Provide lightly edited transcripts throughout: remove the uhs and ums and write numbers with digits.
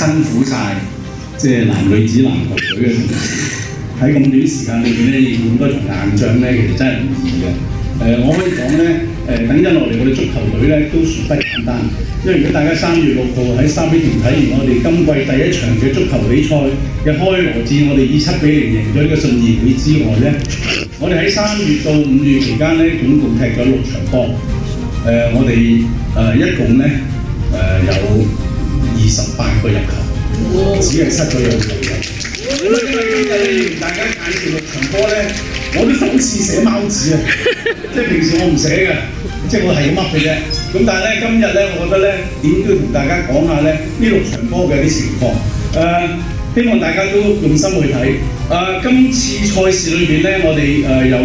辛苦晒，即係男女子籃球隊嘅同事喺咁短時間裏邊咧，應咁多場硬仗咧，其實真係唔易嘅。我可以講咧，等緊落嚟我哋足球隊咧都算不簡單，因為如果大家3月6號喺三比田睇完我哋今季第一場嘅足球比賽嘅開鑼戰，我哋以7比0贏咗呢個信義會之外咧，我哋喺3月到5月期間咧，總共踢咗6場波。我哋一共咧有28個入球，只係失咗2球。咁因為今日同大家介紹6場波咧，我都首次寫貓紙啊！即係平時我唔寫嘅，即係我係咁噏嘅啫。咁但係咧，今日咧，我覺得咧，點都同大家講下咧呢6場波嘅啲情況。希望大家都用心去睇。今次賽事裏邊咧，我哋有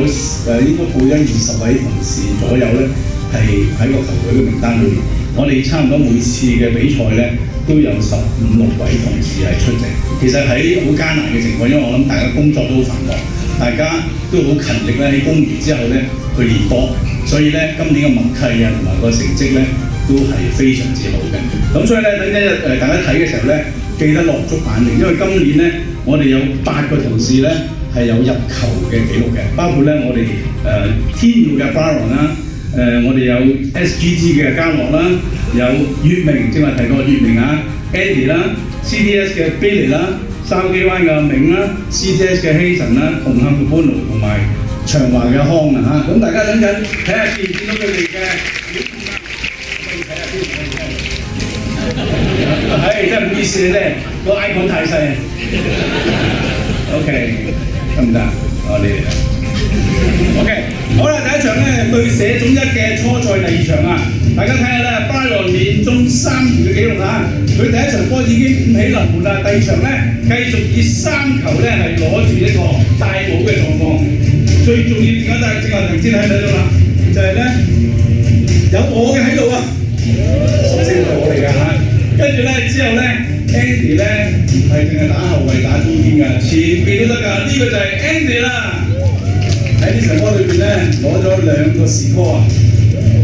應該報咗20位同事左右咧，係喺個球隊嘅名單裏邊。我哋差唔多每次嘅比賽咧，都有15、16位同事係出席。其實喺好艱難嘅情況，因為我諗大家工作都好繁忙，大家都好勤力咧喺公餘之後咧去練波，所以咧今年嘅默契啊同埋個成績咧都係非常之好嘅。咁所以咧等緊大家睇嘅時候咧，記得落足眼力，因為今年咧我哋有8個同事咧係有入球嘅記錄嘅，包括咧我哋天耀嘅 Baron 啦。我哋有 SGT 嘅嘉樂啦，有粵明，正話提過粵明啊 ，Andy 啦 ，CTS 嘅 Billy 啦，筲箕灣嘅明啦 ，CTS 嘅希神啦，紅磡嘅 Bruno 同埋長華嘅康啊嚇，咁大家等陣睇下見唔見到佢哋嘅表現啦，可以睇下先。係真係唔好意思咧，個 icon 太細。OK， 得唔得？你哋。OK， 好啦，第一場咧對社總1嘅初賽第2場啊，大家睇下咧，巴羅連中3元嘅紀錄啊，佢第一場波已經5喜臨門啦，第2場咧繼續以3球咧係攞住一個大帽嘅狀況，最重要點解都係正話頭先睇到啦，就係咧有我嘅喺度啊，首先係我嚟㗎嚇，跟住咧之後咧 Andy 咧係淨係打後衞打中堅㗎，前邊都得㗎，呢個就係 Andy 啦。喺呢場波裏邊咧攞咗2個時波啊！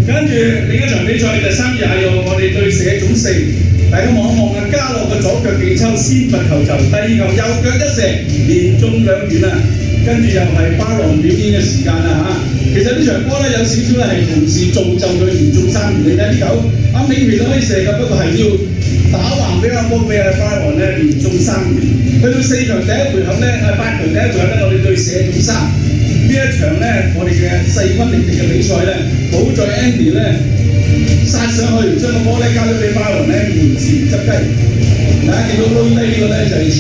跟住另一場比賽就3月20號，我哋對社總4，大家望一望啊！嘉樂嘅左腳勁抽先拔球球，第2球右腳一射，連中2元啊！跟住又係巴郎表演嘅時間啦嚇！其實呢場波咧有少少咧係同時造就佢連中3元，你睇呢球啱明明都可以射㗎，不過係要打橫俾個波俾阿巴郎咧連中3元。去到4場第一回合咧，8強第一回合咧，我哋對社總3。呢一場咧，我哋嘅勢均力敵嘅比賽咧，好在 Andy 咧殺上去，將個波咧交咗俾巴倫咧門前執雞。大家見到撈低呢個咧就係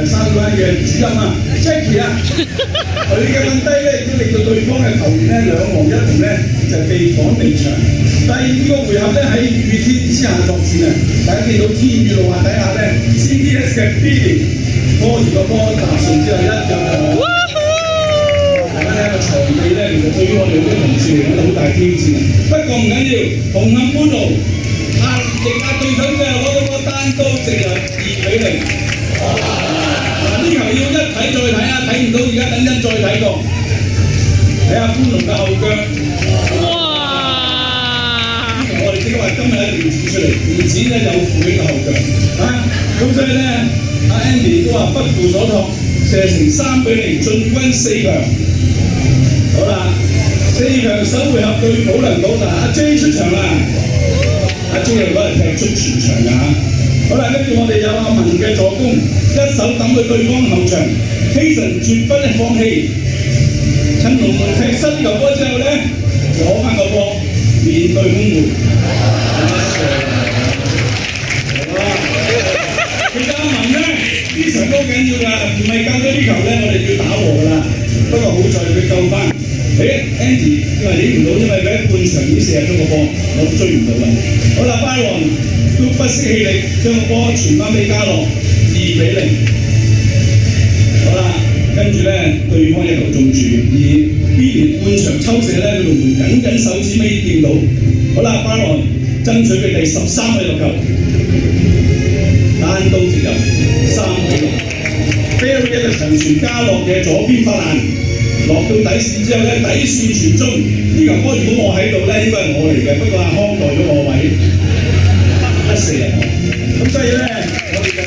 3關嘅主音啊 ，Jackie 啊，佢嘅瞓低咧亦都令到對方嘅球員咧2黃1紅咧就被趕離場。第2個回合咧喺雨天之下作戰啊，大家見到天雨路滑底下咧 ，CTS 嘅 Billy 拖住個波搭順之後一腳。呢個場地咧，其實對於我哋好多同事嚟講都好大挑戰。不過唔緊要，紅磡觀眾力壓對手嘅攞到個單刀直入2比0。呢球要一睇再睇啊，睇唔到而家等陣再睇過。睇下觀眾嘅後腳。哇！我哋即刻話今日一定要指出嚟，唔止咧有負起個後腳啊！咁所以咧，阿 Andy 都話不負所託，射成3比0進軍4強。好啦，4強首回合對保良島，阿 J 出場啦，阿 J 又嗰日踢足全場㗎嚇。好啦，跟住我哋有阿文嘅助攻，一手抌去對方後場 ，Jason 絕不放棄，趁龍門踢失球波之後咧，攞翻個波面對空門。好啦，其實阿文咧呢場波緊要㗎，唔係救咗啲球咧，我哋要打和㗎啦。不過好在佢救翻。Andy 因為理唔到，因為佢喺半場已經射咗個波，我都追唔到啦。好啦，巴王都不惜氣力將個波傳翻俾嘉樂，2比0。好啦，跟住咧對方一球中柱，而Billy半場抽射咧，佢龍門緊手指尾掂到。好啦，巴王爭取佢第13個入球，單刀直入3比0。Barry 一個長傳嘉樂嘅左邊發難。落到底線之後咧，底線傳中，呢球波如果我喺度咧，應該係我嚟嘅，不過阿康代咗我位，1-4。咁所以咧，我哋就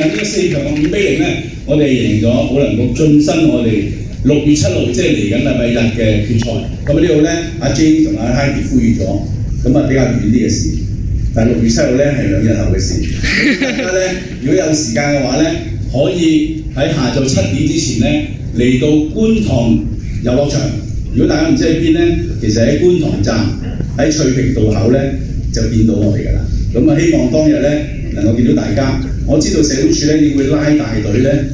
喺呢個4強嘅5-0咧，我哋贏咗保良局晉身我哋6月7號即係嚟緊禮拜日嘅決賽。咁呢度咧，阿 Jane 同阿 Heidi 呼籲咗，咁啊比較遠啲嘅事。但係6月7號咧係2日後嘅事。大家咧，如果有時間嘅話咧，可以喺下晝7點之前咧嚟到觀塘遊樂場。如果大家唔知喺邊咧，其實喺觀塘站喺翠屏道口咧就見到我哋㗎啦。咁啊，希望當日咧能夠見到大家。我知道社會處咧已經會拉大隊咧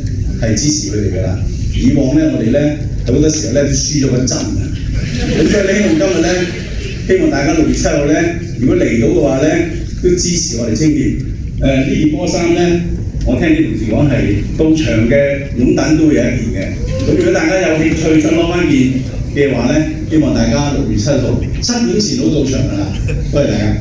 係支持佢哋㗎啦。以往咧我哋咧好多時候咧都輸咗個陣啊。咁所以希望今日咧，希望大家6月7號咧，如果嚟到嘅話咧，都支持我哋青年。呢件波衫咧，我聽啲同事講係到場嘅擁躉都會有一件嘅。咁如果大家有興趣想攞翻件嘅話咧，希望大家6月7號7點前都到場㗎啦。多謝大家。